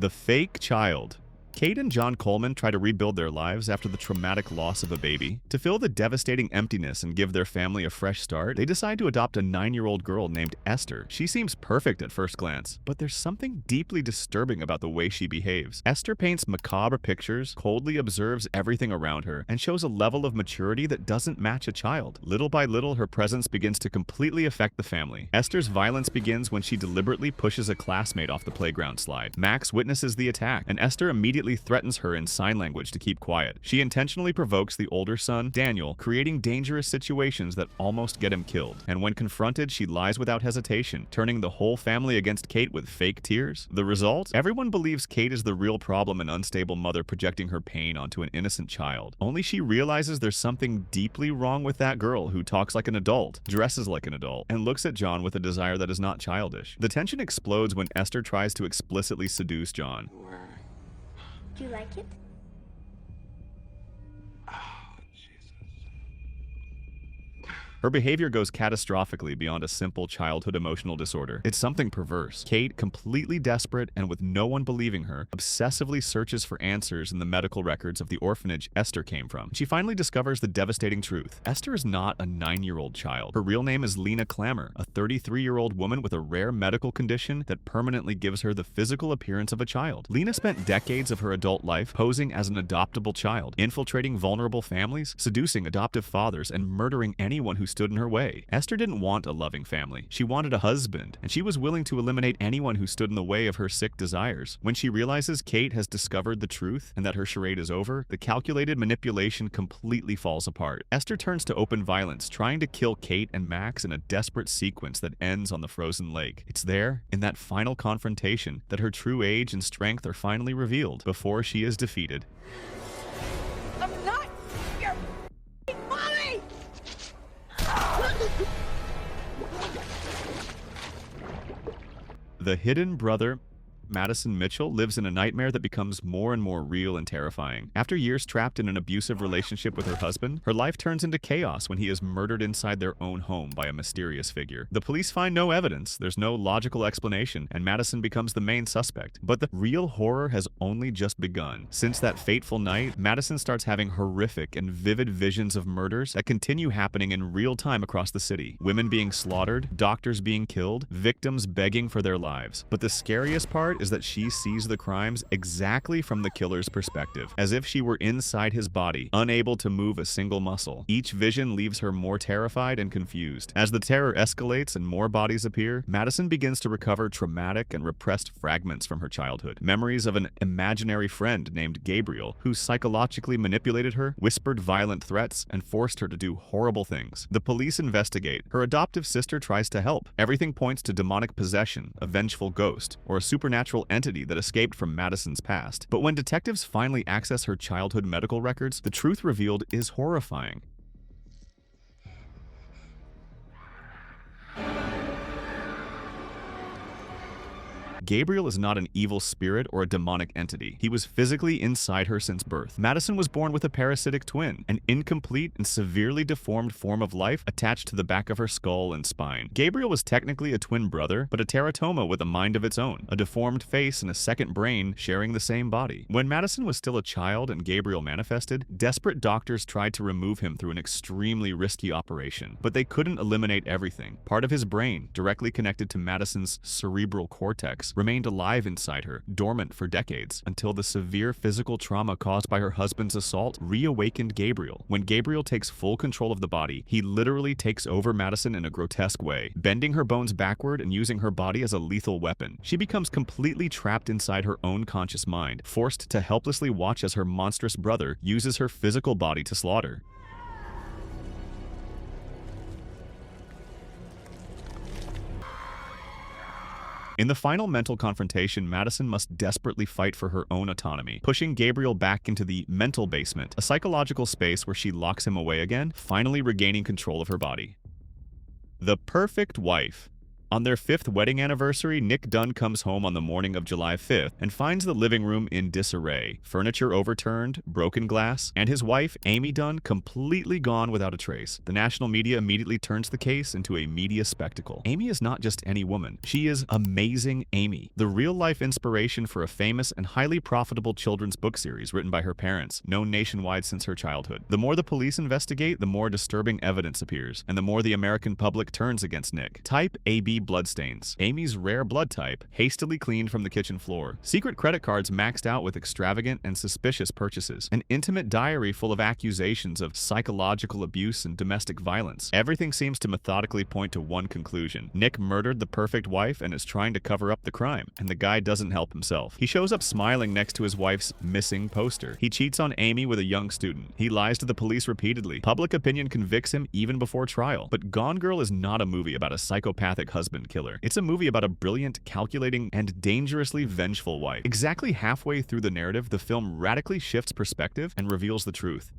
The fake child. Kate and John Coleman try to rebuild their lives after the traumatic loss of a baby. To fill the devastating emptiness and give their family a fresh start, they decide to adopt a 9-year-old girl named Esther. She seems perfect at first glance, but there's something deeply disturbing about the way she behaves. Esther paints macabre pictures, coldly observes everything around her, and shows a level of maturity that doesn't match a child. Little by little, her presence begins to completely affect the family. Esther's violence begins when she deliberately pushes a classmate off the playground slide. Max witnesses the attack, and Esther immediately threatens her in sign language to keep quiet. She intentionally provokes the older son, Daniel, creating dangerous situations that almost get him killed. And when confronted, she lies without hesitation, turning the whole family against Kate with fake tears. The result? Everyone believes Kate is the real problem, an unstable mother projecting her pain onto an innocent child. Only she realizes there's something deeply wrong with that girl who talks like an adult, dresses like an adult, and looks at John with a desire that is not childish. The tension explodes when Esther tries to explicitly seduce John. Do you like it? Her behavior goes catastrophically beyond a simple childhood emotional disorder. It's something perverse. Kate, completely desperate and with no one believing her, obsessively searches for answers in the medical records of the orphanage Esther came from. She finally discovers the devastating truth. Esther is not a 9-year-old child. Her real name is Lena Clammer, a 33-year-old woman with a rare medical condition that permanently gives her the physical appearance of a child. Lena spent decades of her adult life posing as an adoptable child, infiltrating vulnerable families, seducing adoptive fathers, and murdering anyone who stood in her way. Esther didn't want a loving family. She wanted a husband, and she was willing to eliminate anyone who stood in the way of her sick desires. When she realizes Kate has discovered the truth and that her charade is over, the calculated manipulation completely falls apart. Esther turns to open violence, trying to kill Kate and Max in a desperate sequence that ends on the frozen lake. It's there, in that final confrontation, that her true age and strength are finally revealed before she is defeated. I'm not your mommy! The hidden brother, Madison Mitchell, lives in a nightmare that becomes more and more real and terrifying. After years trapped in an abusive relationship with her husband, her life turns into chaos when he is murdered inside their own home by a mysterious figure. The police find no evidence, there's no logical explanation, and Madison becomes the main suspect. But the real horror has only just begun. Since that fateful night, Madison starts having horrific and vivid visions of murders that continue happening in real time across the city. Women being slaughtered, doctors being killed, victims begging for their lives. But the scariest part is that she sees the crimes exactly from the killer's perspective, as if she were inside his body, unable to move a single muscle. Each vision leaves her more terrified and confused. As the terror escalates and more bodies appear, Madison begins to recover traumatic and repressed fragments from her childhood. Memories of an imaginary friend named Gabriel, who psychologically manipulated her, whispered violent threats, and forced her to do horrible things. The police investigate. Her adoptive sister tries to help. Everything points to demonic possession, a vengeful ghost, or a supernatural entity that escaped from Madison's past. But when detectives finally access her childhood medical records, the truth revealed is horrifying. Gabriel is not an evil spirit or a demonic entity. He was physically inside her since birth. Madison was born with a parasitic twin, an incomplete and severely deformed form of life attached to the back of her skull and spine. Gabriel was technically a twin brother, but a teratoma with a mind of its own, a deformed face and a second brain sharing the same body. When Madison was still a child and Gabriel manifested, desperate doctors tried to remove him through an extremely risky operation, but they couldn't eliminate everything. Part of his brain, directly connected to Madison's cerebral cortex, remained alive inside her, dormant for decades, until the severe physical trauma caused by her husband's assault reawakened Gabriel. When Gabriel takes full control of the body, he literally takes over Madison in a grotesque way, bending her bones backward and using her body as a lethal weapon. She becomes completely trapped inside her own conscious mind, forced to helplessly watch as her monstrous brother uses her physical body to slaughter. In the final mental confrontation, Madison must desperately fight for her own autonomy, pushing Gabriel back into the mental basement, a psychological space where she locks him away again, finally regaining control of her body. The perfect wife. On their 5th wedding anniversary, Nick Dunn comes home on the morning of July 5th and finds the living room in disarray, furniture overturned, broken glass, and his wife, Amy Dunn, completely gone without a trace. The national media immediately turns the case into a media spectacle. Amy is not just any woman. She is Amazing Amy, the real-life inspiration for a famous and highly profitable children's book series written by her parents, known nationwide since her childhood. The more the police investigate, the more disturbing evidence appears, and the more the American public turns against Nick. Type AB bloodstains, Amy's rare blood type, hastily cleaned from the kitchen floor. Secret credit cards maxed out with extravagant and suspicious purchases. An intimate diary full of accusations of psychological abuse and domestic violence. Everything seems to methodically point to one conclusion. Nick murdered the perfect wife and is trying to cover up the crime, and the guy doesn't help himself. He shows up smiling next to his wife's missing poster. He cheats on Amy with a young student. He lies to the police repeatedly. Public opinion convicts him even before trial. But Gone Girl is not a movie about a psychopathic husband killer. It's a movie about a brilliant, calculating, and dangerously vengeful wife. Exactly halfway through the narrative, the film radically shifts perspective and reveals the truth.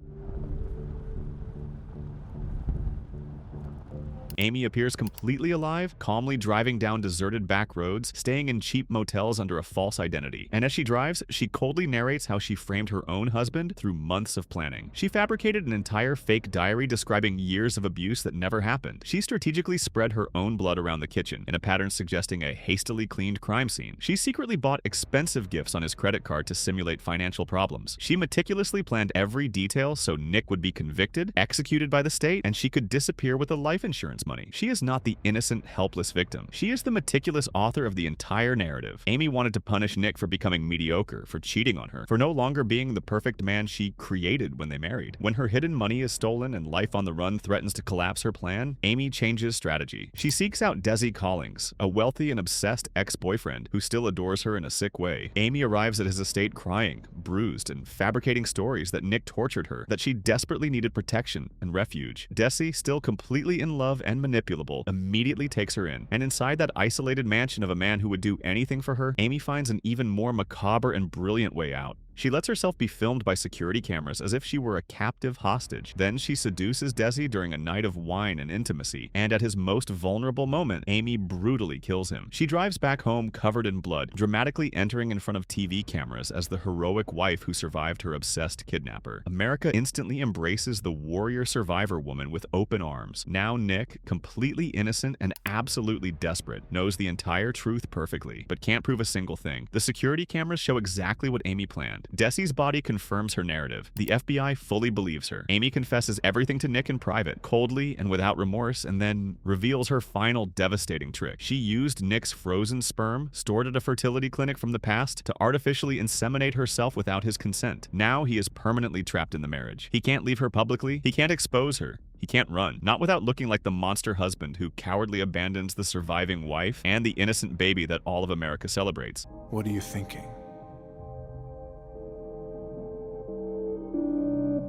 Amy appears completely alive, calmly driving down deserted back roads, staying in cheap motels under a false identity. And as she drives, she coldly narrates how she framed her own husband through months of planning. She fabricated an entire fake diary describing years of abuse that never happened. She strategically spread her own blood around the kitchen, in a pattern suggesting a hastily cleaned crime scene. She secretly bought expensive gifts on his credit card to simulate financial problems. She meticulously planned every detail so Nick would be convicted, executed by the state, and she could disappear with the life insurance money. She is not the innocent, helpless victim. She is the meticulous author of the entire narrative. Amy wanted to punish Nick for becoming mediocre, for cheating on her, for no longer being the perfect man she created when they married. When her hidden money is stolen and life on the run threatens to collapse her plan, Amy changes strategy. She seeks out Desi Collings, a wealthy and obsessed ex-boyfriend who still adores her in a sick way. Amy arrives at his estate crying, bruised, and fabricating stories that Nick tortured her, that she desperately needed protection and refuge. Desi, still completely in love and manipulable, immediately takes her in. And inside that isolated mansion of a man who would do anything for her, Amy finds an even more macabre and brilliant way out. She lets herself be filmed by security cameras as if she were a captive hostage. Then she seduces Desi during a night of wine and intimacy, and at his most vulnerable moment, Amy brutally kills him. She drives back home covered in blood, dramatically entering in front of TV cameras as the heroic wife who survived her obsessed kidnapper. America instantly embraces the warrior survivor woman with open arms. Now Nick, completely innocent and absolutely desperate, knows the entire truth perfectly, but can't prove a single thing. The security cameras show exactly what Amy planned. Desi's body confirms her narrative. The FBI fully believes her. Amy confesses everything to Nick in private, coldly and without remorse, and then reveals her final devastating trick. She used Nick's frozen sperm, stored at a fertility clinic from the past, to artificially inseminate herself without his consent. Now he is permanently trapped in the marriage. He can't leave her publicly. He can't expose her. He can't run, not without looking like the monster husband who cowardly abandons the surviving wife and the innocent baby that all of America celebrates. What are you thinking?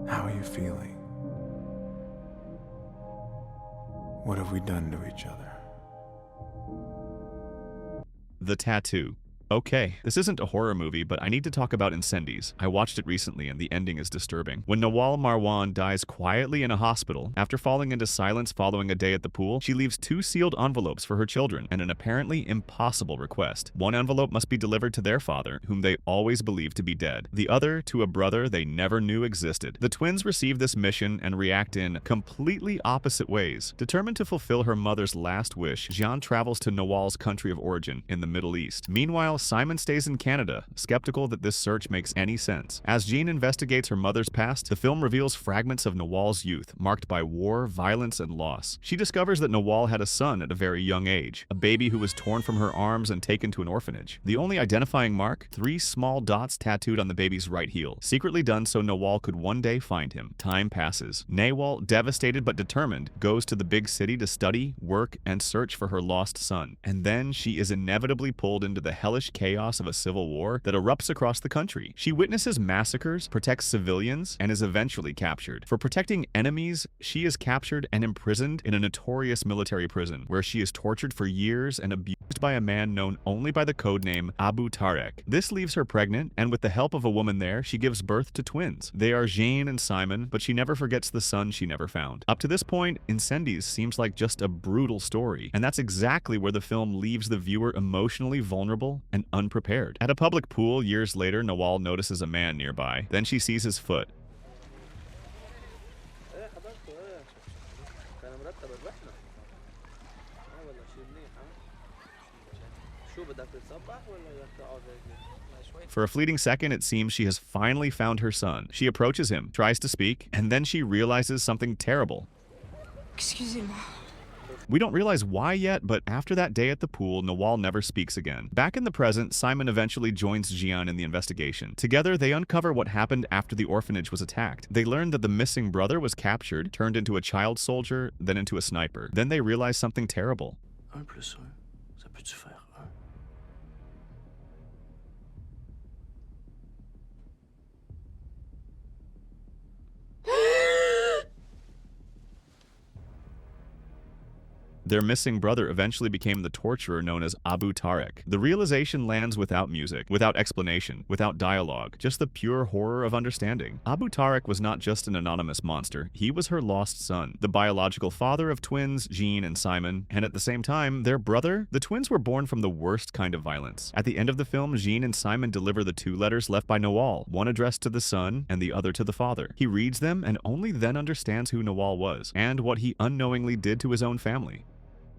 How are you feeling? What have we done to each other? The Tattoo. Okay, this isn't a horror movie, but I need to talk about Incendies. I watched it recently and the ending is disturbing. When Nawal Marwan dies quietly in a hospital, after falling into silence following a day at the pool, she leaves 2 sealed envelopes for her children and an apparently impossible request. One envelope must be delivered to their father, whom they always believed to be dead. The other to a brother they never knew existed. The twins receive this mission and react in completely opposite ways. Determined to fulfill her mother's last wish, Jean travels to Nawal's country of origin in the Middle East. Meanwhile, Simon stays in Canada, skeptical that this search makes any sense. As Jean investigates her mother's past, the film reveals fragments of Nawal's youth, marked by war, violence, and loss. She discovers that Nawal had a son at a very young age, a baby who was torn from her arms and taken to an orphanage. The only identifying mark? 3 small dots tattooed on the baby's right heel, secretly done so Nawal could one day find him. Time passes. Nawal, devastated but determined, goes to the big city to study, work, and search for her lost son. And then she is inevitably pulled into the hellish hellish chaos of a civil war that erupts across the country. She witnesses massacres, protects civilians, and is eventually captured. For protecting enemies, she is captured and imprisoned in a notorious military prison, where she is tortured for years and abused by a man known only by the codename Abu Tarek. This leaves her pregnant, and with the help of a woman there, she gives birth to twins. They are Jane and Simon, but she never forgets the son she never found. Up to this point, Incendies seems like just a brutal story, and that's exactly where the film leaves the viewer emotionally vulnerable and unprepared. At a public pool years later, Nawal notices a man nearby. Then she sees his foot. For a fleeting second, it seems she has finally found her son. She approaches him, tries to speak, and then she realizes something terrible. Excusez-moi. We don't realize why yet, but after that day at the pool, Nawal never speaks again. Back in the present, Simon eventually joins Jian in the investigation. Together, they uncover what happened after the orphanage was attacked. They learn that the missing brother was captured, turned into a child soldier, then into a sniper. Then they realize something terrible. 1 plus 1, ça peut se faire 1. Their missing brother eventually became the torturer known as Abu Tarek. The realization lands without music, without explanation, without dialogue, just the pure horror of understanding. Abu Tarek was not just an anonymous monster, he was her lost son, the biological father of twins, Jean and Simon, and at the same time, their brother. The twins were born from the worst kind of violence. At the end of the film, Jean and Simon deliver the 2 letters left by Nawal, one addressed to the son and the other to the father. He reads them and only then understands who Nawal was, and what he unknowingly did to his own family.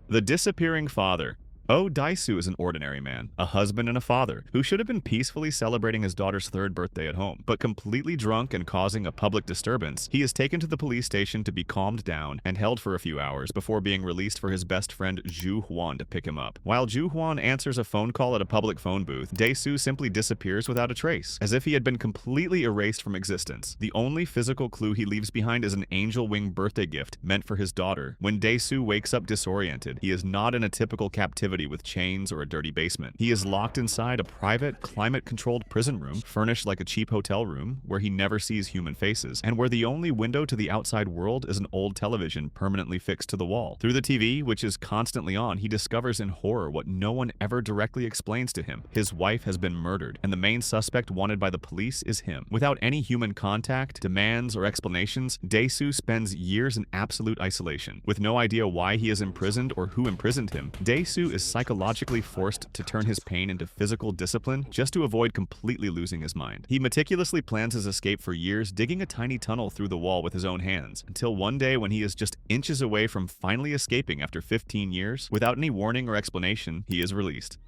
The disappearing father. Oh Daisu is an ordinary man, a husband and a father, who should have been peacefully celebrating his daughter's 3rd birthday at home. But completely drunk and causing a public disturbance, he is taken to the police station to be calmed down and held for a few hours before being released for his best friend Zhu Huan to pick him up. While Zhu Huan answers a phone call at a public phone booth, Daisu simply disappears without a trace, as if he had been completely erased from existence. The only physical clue he leaves behind is an angel wing birthday gift meant for his daughter. When Daisu wakes up disoriented, he is not in a typical captivity with chains or a dirty basement. He is locked inside a private, climate-controlled prison room, furnished like a cheap hotel room, where he never sees human faces, and where the only window to the outside world is an old television permanently fixed to the wall. Through the TV, which is constantly on, he discovers in horror what no one ever directly explains to him. His wife has been murdered, and the main suspect wanted by the police is him. Without any human contact, demands, or explanations, Daisu spends years in absolute isolation. With no idea why he is imprisoned or who imprisoned him, Daisu is psychologically forced to turn his pain into physical discipline just to avoid completely losing his mind. He meticulously plans his escape for years, digging a tiny tunnel through the wall with his own hands, until one day when he is just inches away from finally escaping after 15 years, without any warning or explanation, he is released.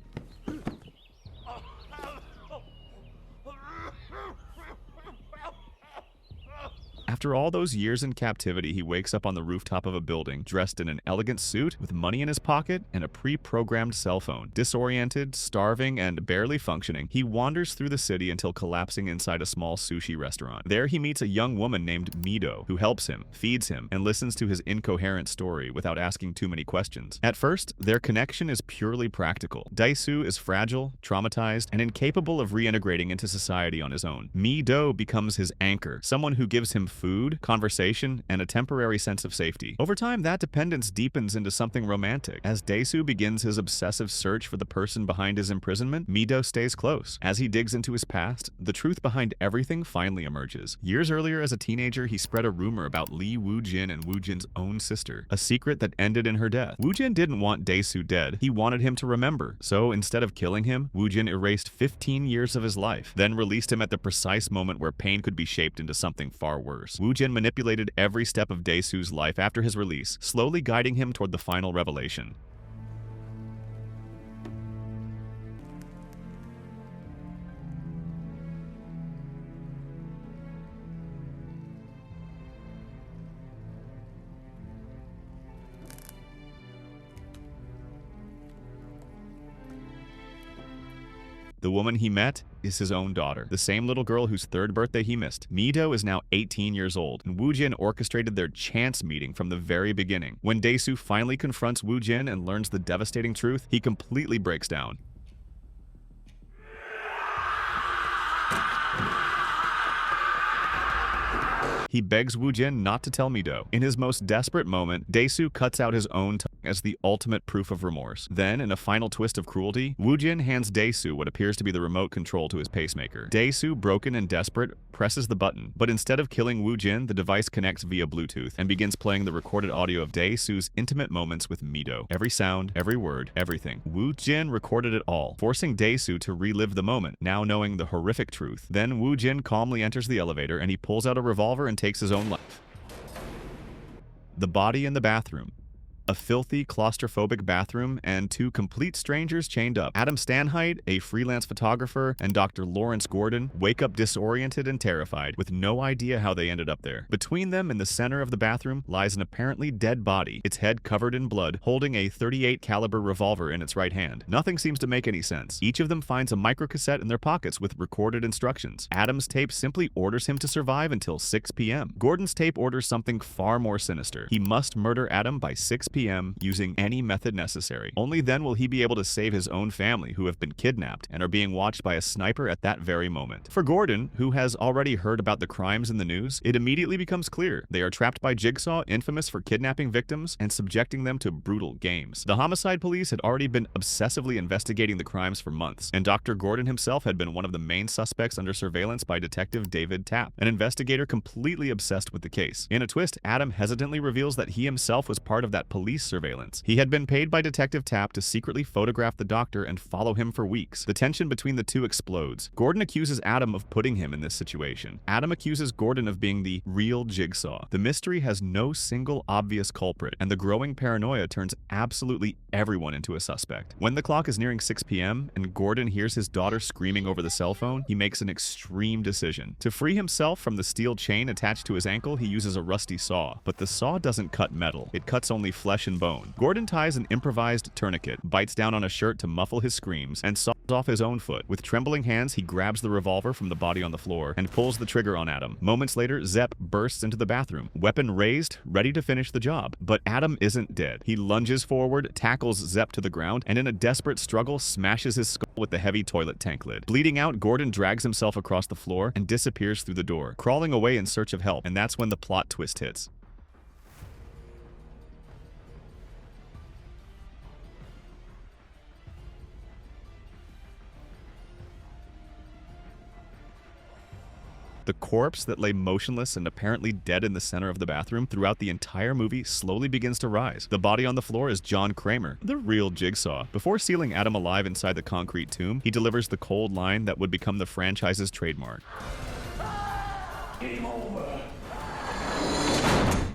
After all those years in captivity, he wakes up on the rooftop of a building, dressed in an elegant suit, with money in his pocket and a pre-programmed cell phone. Disoriented, starving, and barely functioning, he wanders through the city until collapsing inside a small sushi restaurant. There he meets a young woman named Mido, who helps him, feeds him, and listens to his incoherent story without asking too many questions. At first, their connection is purely practical. Daisu is fragile, traumatized, and incapable of reintegrating into society on his own. Mido becomes his anchor, someone who gives him food, conversation, and a temporary sense of safety. Over time, that dependence deepens into something romantic. As Daisu begins his obsessive search for the person behind his imprisonment, Mido stays close. As he digs into his past, the truth behind everything finally emerges. Years earlier, as a teenager, he spread a rumor about Li Wujin and Wujin's own sister, a secret that ended in her death. Wujin didn't want Daisu dead, he wanted him to remember. So instead of killing him, Wujin erased 15 years of his life, then released him at the precise moment where pain could be shaped into something far worse. Wujin manipulated every step of Daisu's life after his release, slowly guiding him toward the final revelation. The woman he met is his own daughter, the same little girl whose 3rd birthday he missed. Mido is now 18 years old, and Wujin orchestrated their chance meeting from the very beginning. When Daisu finally confronts Wujin and learns the devastating truth, he completely breaks down. He begs Woo Jin not to tell Mido. In his most desperate moment, Dae-soo cuts out his own tongue as the ultimate proof of remorse. Then, in a final twist of cruelty, Woo Jin hands Dae-soo what appears to be the remote control to his pacemaker. Dae-soo, broken and desperate, presses the button, but instead of killing Woo Jin, the device connects via Bluetooth and begins playing the recorded audio of Dae-soo's intimate moments with Mido. Every sound, every word, everything. Woo Jin recorded it all, forcing Dae-soo to relive the moment, now knowing the horrific truth. Then Woo Jin calmly enters the elevator and he pulls out a revolver and takes his own life. The body in the bathroom. A filthy, claustrophobic bathroom, and two complete strangers chained up. Adam Stanheidt, a freelance photographer, and Dr. Lawrence Gordon wake up disoriented and terrified, with no idea how they ended up there. Between them, in the center of the bathroom, lies an apparently dead body, its head covered in blood, holding a .38 caliber revolver in its right hand. Nothing seems to make any sense. Each of them finds a microcassette in their pockets with recorded instructions. Adam's tape simply orders him to survive until 6 p.m. Gordon's tape orders something far more sinister. He must murder Adam by 6 p.m. using any method necessary. Only then will he be able to save his own family, who have been kidnapped and are being watched by a sniper at that very moment. For Gordon, who has already heard about the crimes in the news, it immediately becomes clear they are trapped by Jigsaw, infamous for kidnapping victims and subjecting them to brutal games. The homicide police had already been obsessively investigating the crimes for months, and Dr. Gordon himself had been one of the main suspects under surveillance by Detective David Tapp, an investigator completely obsessed with the case. In a twist, Adam hesitantly reveals that he himself was part of that police surveillance. He had been paid by Detective Tapp to secretly photograph the doctor and follow him for weeks. The tension between the two explodes. Gordon accuses Adam of putting him in this situation. Adam accuses Gordon of being the real Jigsaw. The mystery has no single obvious culprit, and the growing paranoia turns absolutely everyone into a suspect. When the clock is nearing 6 p.m. and Gordon hears his daughter screaming over the cell phone, he makes an extreme decision. To free himself from the steel chain attached to his ankle, he uses a rusty saw. But the saw doesn't cut metal. It cuts only flesh and bone. Gordon ties an improvised tourniquet, bites down on a shirt to muffle his screams, and saws off his own foot. With trembling hands, he grabs the revolver from the body on the floor and pulls the trigger on Adam. Moments later, Zepp bursts into the bathroom, weapon raised, ready to finish the job. But Adam isn't dead. He lunges forward, tackles Zepp to the ground, and in a desperate struggle, smashes his skull with the heavy toilet tank lid. Bleeding out, Gordon drags himself across the floor and disappears through the door, crawling away in search of help, and that's when the plot twist hits. The corpse that lay motionless and apparently dead in the center of the bathroom throughout the entire movie slowly begins to rise. The body on the floor is John Kramer, the real Jigsaw. Before sealing Adam alive inside the concrete tomb, he delivers the cold line that would become the franchise's trademark. Game over.